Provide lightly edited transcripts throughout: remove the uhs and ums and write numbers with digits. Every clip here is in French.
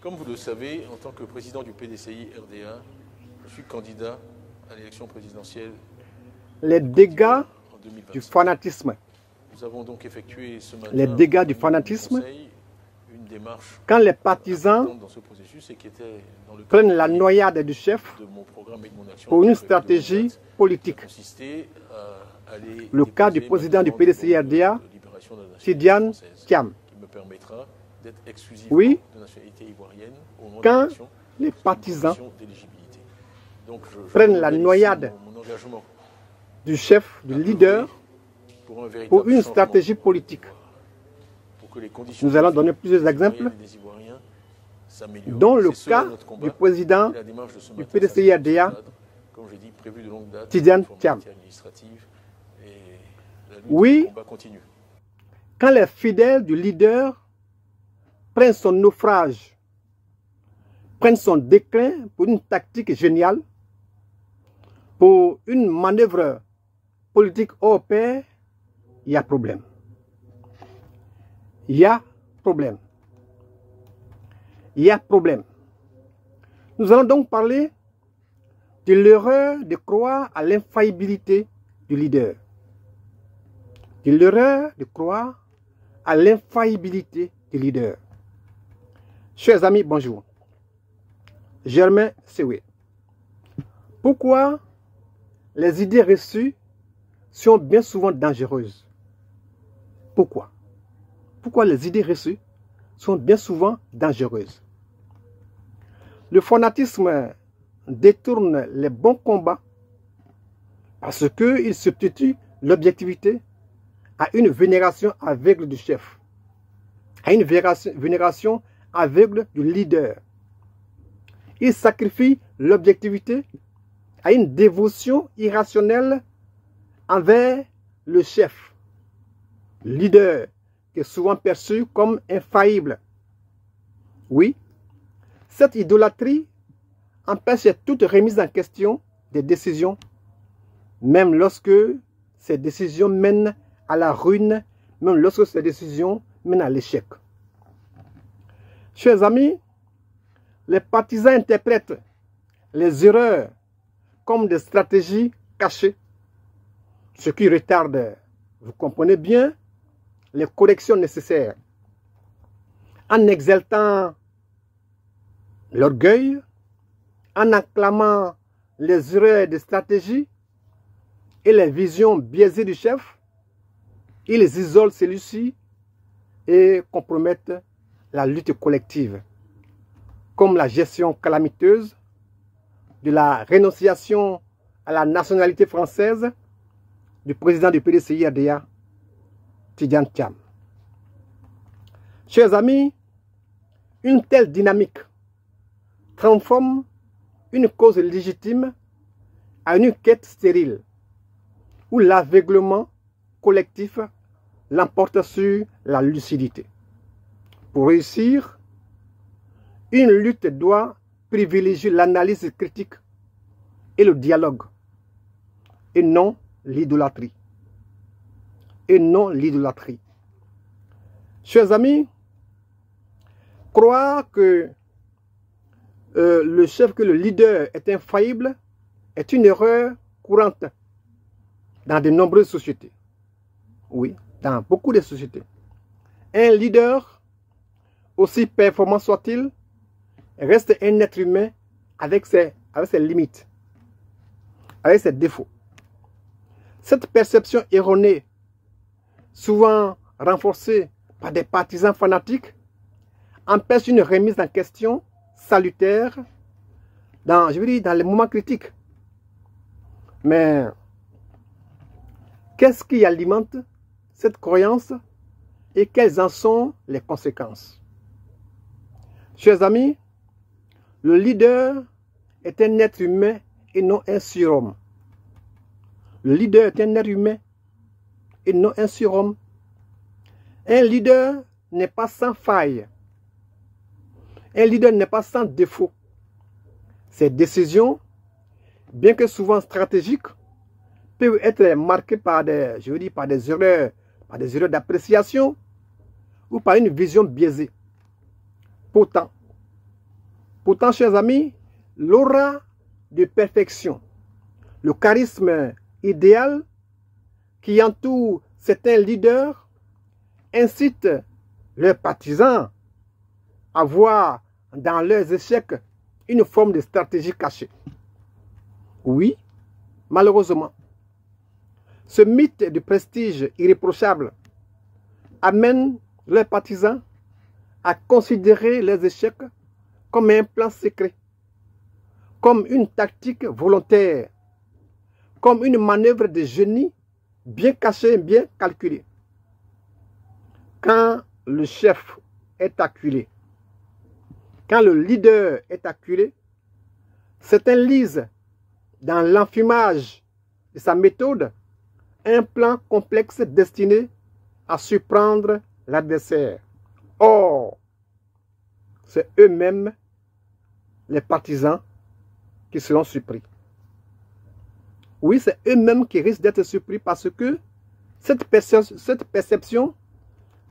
Comme vous le savez, en tant que président du PDCI RDA, je suis candidat à l'élection présidentielle. Les dégâts du fanatisme. Nous avons donc effectué ce matin Les dégâts du fanatisme. Une démarche quand les partisans dans ce processus et qui était dans le prennent la noyade du chef de mon programme et de mon action pour une stratégie politique. Le cas du président du PDCI RDA, Tidjane Thiam. Oui, quand les partisans prennent la noyade du chef, du leader, pour une stratégie politique. Nous allons donner plusieurs exemples, dont le cas du président du PDCI RDA, Tidjane Thiam. Oui, quand les fidèles du leader prennent son naufrage, prennent son déclin pour une tactique géniale, pour une manœuvre politique hors pair, il y a problème. Il y a problème. Il y a problème. Nous allons donc parler de l'erreur de croire à l'infaillibilité du leader. De l'erreur de croire à l'infaillibilité du leader. Chers amis, bonjour. Germain Sewé. Pourquoi les idées reçues sont bien souvent dangereuses? Pourquoi? Pourquoi les idées reçues sont bien souvent dangereuses? Le fanatisme détourne les bons combats parce qu'il substitue l'objectivité à une vénération aveugle du chef, à une vénération aveugle du leader. Il sacrifie l'objectivité à une dévotion irrationnelle envers le chef, leader, qui est souvent perçu comme infaillible. Oui, cette idolâtrie empêche toute remise en question des décisions, même lorsque ces décisions mènent à la ruine, même lorsque ces décisions mènent à l'échec. Chers amis, les partisans interprètent les erreurs comme des stratégies cachées, ce qui retarde, vous comprenez bien, les corrections nécessaires. En exaltant l'orgueil, en acclamant les erreurs de stratégie et les visions biaisées du chef, ils isolent celui-ci et compromettent la lutte collective, comme la gestion calamiteuse de la renonciation à la nationalité française du président du PDCI RDA, Tidjane Thiam. Chers amis, une telle dynamique transforme une cause légitime à une quête stérile, où l'aveuglement collectif l'emporte sur la lucidité. Pour réussir, une lutte doit privilégier l'analyse critique et le dialogue, et non l'idolâtrie. Et non l'idolâtrie. Chers amis, croire que le chef, que le leader est infaillible est une erreur courante dans de nombreuses sociétés. Oui, dans beaucoup de sociétés. Un leader, aussi performant soit-il, reste un être humain avec ses limites, avec ses défauts. Cette perception erronée, souvent renforcée par des partisans fanatiques, empêche une remise en question salutaire dans les moments critiques. Mais qu'est-ce qui alimente cette croyance et quelles en sont les conséquences? Chers amis, le leader est un être humain et non un surhomme. Le leader est un être humain et non un surhomme. Un leader n'est pas sans faille. Un leader n'est pas sans défaut. Ses décisions, bien que souvent stratégiques, peuvent être marquées par des erreurs d'appréciation ou par une vision biaisée. Pourtant, Pourtant, chers amis, l'aura de perfection, le charisme idéal qui entoure certains leaders incite leurs partisans à voir dans leurs échecs une forme de stratégie cachée. Oui, malheureusement, ce mythe de prestige irréprochable amène leurs partisans à considérer les échecs comme un plan secret, comme une tactique volontaire, comme une manœuvre de génie bien cachée, bien calculée. Quand le chef est acculé, quand le leader est acculé, certains lisent dans l'enfumage de sa méthode un plan complexe destiné à surprendre l'adversaire. Or, c'est eux-mêmes les partisans qui seront surpris. Oui, c'est eux-mêmes qui risquent d'être surpris parce que cette perception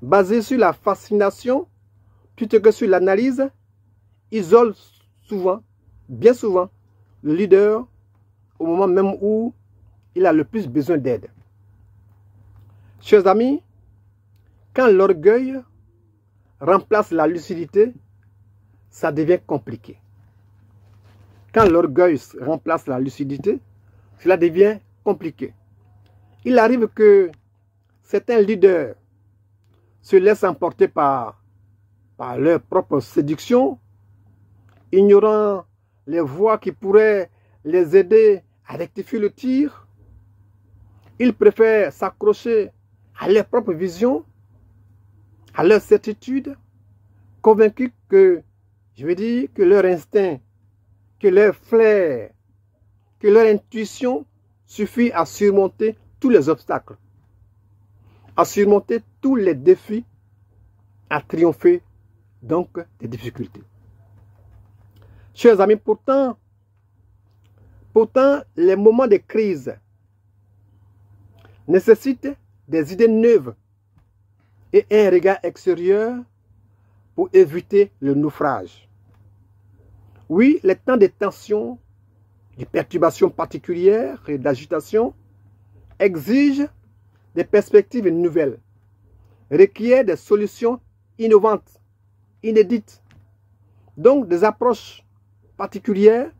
basée sur la fascination plutôt que sur l'analyse isole souvent, bien souvent, le leader au moment même où il a le plus besoin d'aide. Chers amis, quand l'orgueil remplace la lucidité, ça devient compliqué. Quand l'orgueil remplace la lucidité, cela devient compliqué. Il arrive que certains leaders se laissent emporter par leur propre séduction, ignorant les voies qui pourraient les aider à rectifier le tir. Ils préfèrent s'accrocher à leur propre vision, à leur certitude, convaincus que, que leur instinct, que leur flair, que leur intuition suffit à surmonter tous les obstacles, à surmonter tous les défis, à triompher donc des difficultés. Chers amis, pourtant, les moments de crise nécessitent des idées neuves et un regard extérieur pour éviter le naufrage. Oui, les temps de tension, de perturbations particulières et d'agitation exigent des perspectives nouvelles, requièrent des solutions innovantes, inédites, donc des approches particulières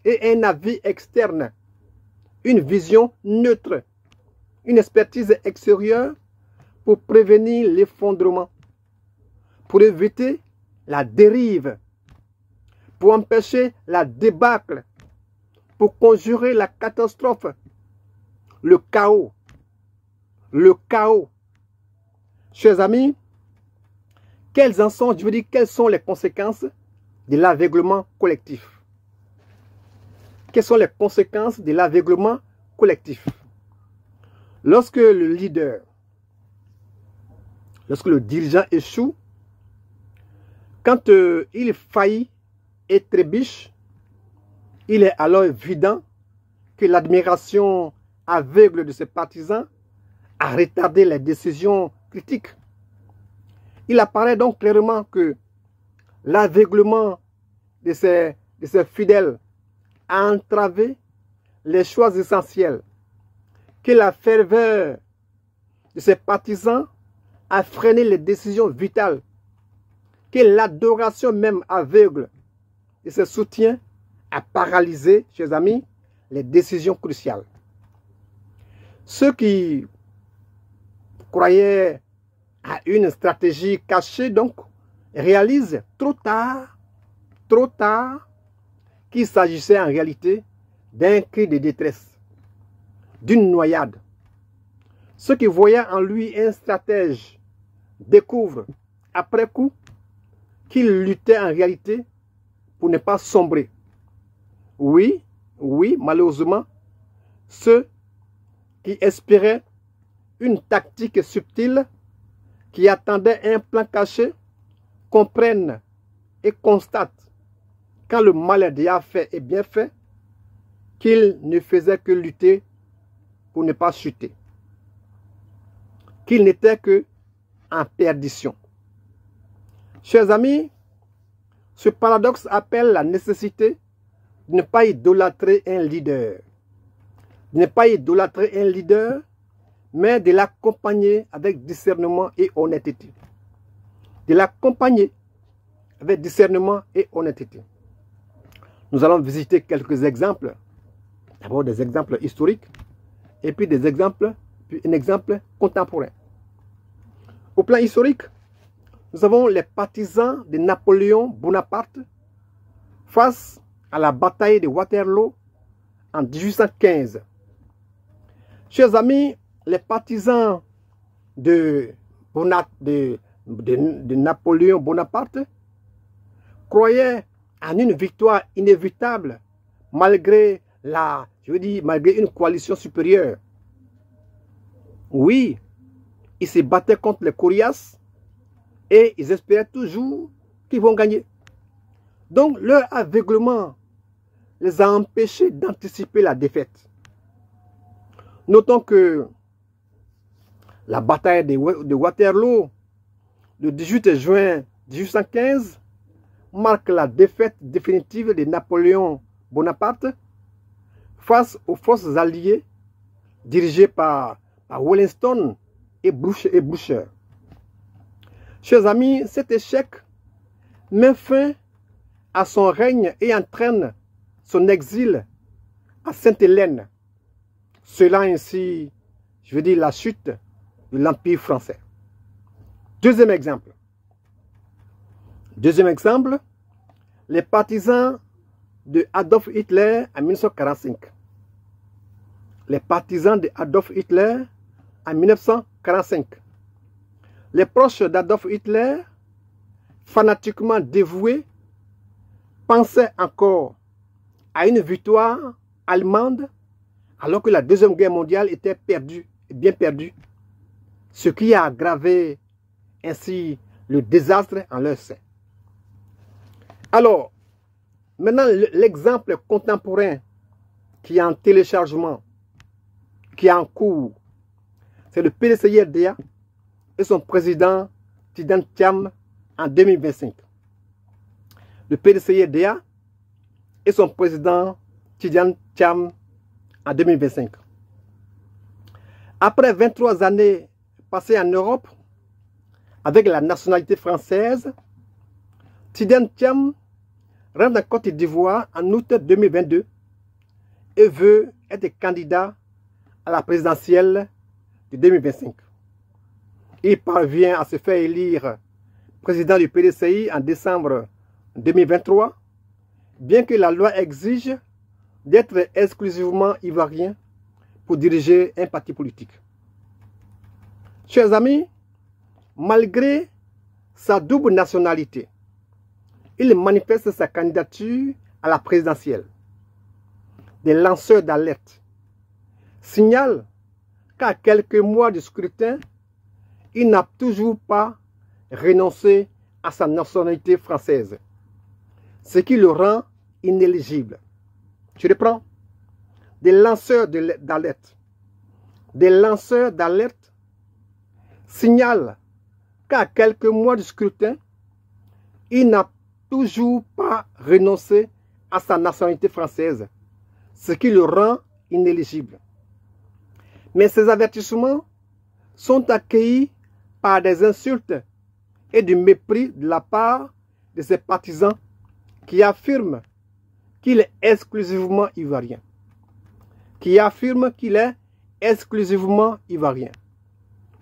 et un avis externe, une vision neutre, une expertise extérieure pour prévenir l'effondrement, pour éviter la dérive, pour empêcher la débâcle, pour conjurer la catastrophe, le chaos. Le chaos. Chers amis, quelles sont les conséquences de l'aveuglement collectif? Quelles sont les conséquences de l'aveuglement collectif? Lorsque le leader, lorsque le dirigeant échoue, quand il faillit et trébuche, il est alors évident que l'admiration aveugle de ses partisans a retardé les décisions critiques. Il apparaît donc clairement que l'aveuglement de ses fidèles a entravé les choix essentiels, que la ferveur de ses partisans a freiné les décisions vitales, que l'adoration même aveugle de ses soutiens a paralysé, chers amis, les décisions cruciales. Ceux qui croyaient à une stratégie cachée, donc, réalisent trop tard, qu'il s'agissait en réalité d'un cri de détresse, d'une noyade. Ceux qui voyaient en lui un stratège découvrent, après coup, qu'il luttait en réalité pour ne pas sombrer. Oui, malheureusement, ceux qui espéraient une tactique subtile, qui attendaient un plan caché, comprennent et constatent, quand le mal est déjà fait et bien fait, qu'il ne faisait que lutter pour ne pas chuter, qu'il n'était que en perdition. Chers amis, Ce paradoxe appelle la nécessité de ne pas idolâtrer un leader. De ne pas idolâtrer un leader, mais de l'accompagner avec discernement et honnêteté. De l'accompagner avec discernement et honnêteté. Nous allons visiter quelques exemples. D'abord des exemples historiques, et puis des exemples, puis un exemple contemporain. Au plan historique, nous avons les partisans de Napoléon Bonaparte face à la bataille de Waterloo en 1815. Chers amis, les partisans de Napoléon Bonaparte croyaient en une victoire inévitable malgré malgré une coalition supérieure. Oui, ils se battaient contre les coriaces et ils espéraient toujours qu'ils vont gagner. Donc leur aveuglement les a empêchés d'anticiper la défaite. Notons que la bataille de Waterloo, le 18 juin 1815, marque la défaite définitive de Napoléon Bonaparte face aux forces alliées dirigées par Wellington et Blücher. Chers amis, cet échec met fin à son règne et entraîne son exil à Sainte-Hélène, scellant ainsi, la chute de l'Empire français. Deuxième exemple, les partisans de Adolf Hitler en 1945. Les partisans de Adolf Hitler en 1945. Les proches d'Adolf Hitler, fanatiquement dévoués, pensaient encore à une victoire allemande alors que la Deuxième Guerre mondiale était perdue, bien perdue, ce qui a aggravé ainsi le désastre en leur sein. Alors, maintenant l'exemple contemporain qui est en téléchargement, qui est en cours, c'est le PDCI-RDA et son président Tidjane Thiam en 2025. Le PDCI-RDA et son président Tidjane Thiam en 2025. Après 23 années passées en Europe avec la nationalité française, Tidjane Thiam rentre en Côte d'Ivoire en août 2022 et veut être candidat à la présidentielle de 2025. Il parvient à se faire élire président du PDCI en décembre 2023, bien que la loi exige d'être exclusivement ivoirien pour diriger un parti politique. Chers amis, malgré sa double nationalité, il manifeste sa candidature à la présidentielle. Des lanceurs d'alerte signalent qu'à quelques mois du scrutin, il n'a toujours pas renoncé à sa nationalité française, ce qui le rend inéligible. Je reprends. Des lanceurs d'alerte. Des lanceurs d'alerte signalent qu'à quelques mois du scrutin, il n'a toujours pas renoncé à sa nationalité française, ce qui le rend inéligible. Mais ces avertissements sont accueillis par des insultes et du mépris de la part de ses partisans qui affirment qu'il est exclusivement ivoirien.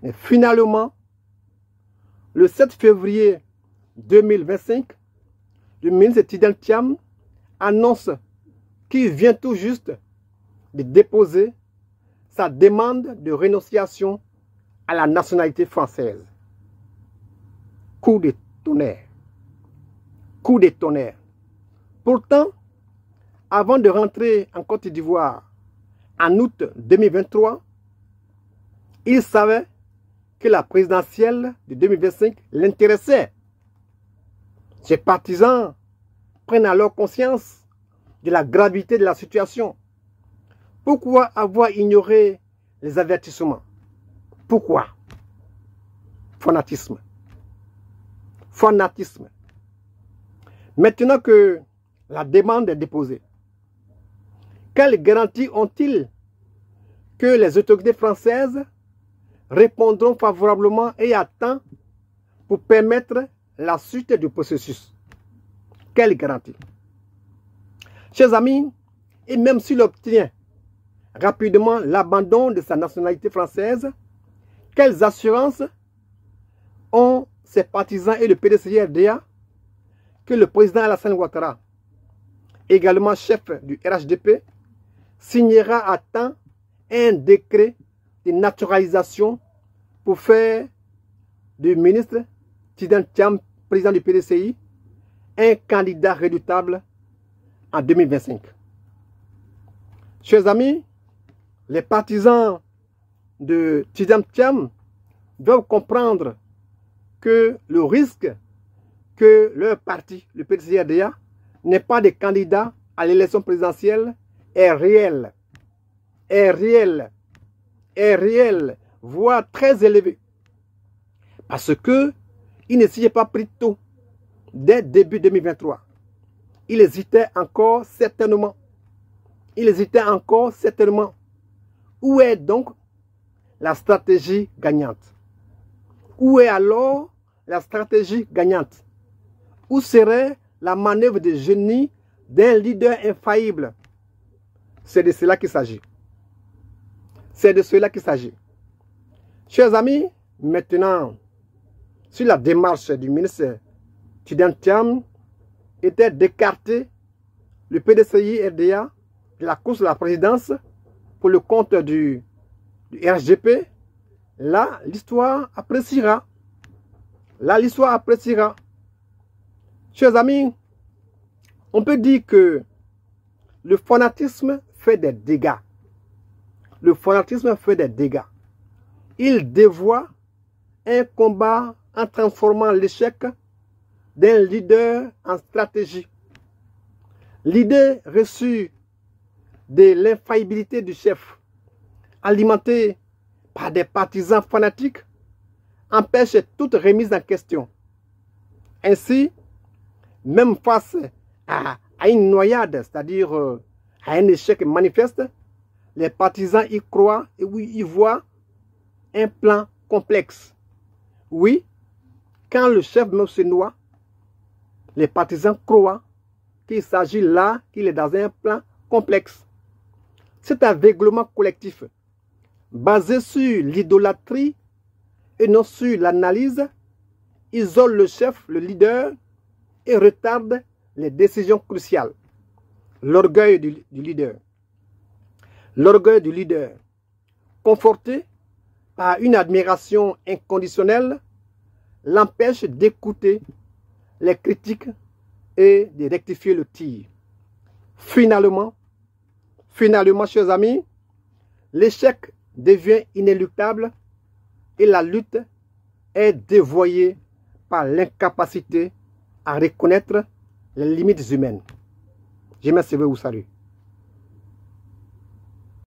Mais finalement, le 7 février 2025, le ministre Tidjane Thiam annonce qu'il vient tout juste de déposer sa demande de renonciation à la nationalité française. Coup de tonnerre. Coup de tonnerre. Pourtant, avant de rentrer en Côte d'Ivoire en août 2023, il savait que la présidentielle de 2025 l'intéressait. Ses partisans prennent alors conscience de la gravité de la situation. Pourquoi avoir ignoré les avertissements? Pourquoi? Fanatisme. Fanatisme. Maintenant que la demande est déposée, quelles garanties ont-ils que les autorités françaises répondront favorablement et à temps pour permettre la suite du processus? Quelle garantie? Chers amis, et même s'il obtient rapidement l'abandon de sa nationalité française, quelles assurances ont ses partisans et le PDCI-RDA que le président Alassane Ouattara, également chef du RHDP, signera à temps un décret de naturalisation pour faire du ministre Tidjane Thiam, président du PDCI, un candidat redoutable en 2025. Chers amis, les partisans de Tidjane Thiam doivent comprendre que le risque que leur parti, le PDCI-RDA, n'est pas de candidat à l'élection présidentielle est réel, voire très élevé. Parce que il ne s'y est pas pris tôt, dès début 2023. Il hésitait encore certainement. Où est donc la stratégie gagnante? Où est alors la stratégie gagnante? Où serait la manœuvre de génie d'un leader infaillible? C'est de cela qu'il s'agit. Chers amis, maintenant, si la démarche du ministre Tidjane Thiam était d'écarter le PDCI-RDA de la course de la présidence pour le compte du RHDP, là, l'histoire appréciera. Chers amis, on peut dire que le fanatisme fait des dégâts. Il dévoie un combat en transformant l'échec d'un leader en stratégie. L'idée reçue de l'infaillibilité du chef, alimentée par des partisans fanatiques, empêche toute remise en question. Ainsi, même face à une noyade, c'est-à-dire à un échec manifeste, les partisans y croient et y voient un plan complexe. Oui, quand le chef même se noie, les partisans croient qu'il s'agit là, qu'il est dans un plan complexe. Cet aveuglement collectif, basé sur l'idolâtrie et non sur l'analyse, isole le chef, le leader, et retarde les décisions cruciales. L'orgueil du leader. Conforté par une admiration inconditionnelle, l'empêche d'écouter les critiques et de rectifier le tir. Finalement, chers amis, l'échec devient inéluctable et la lutte est dévoyée par l'incapacité à reconnaître les limites humaines. Je vous salue.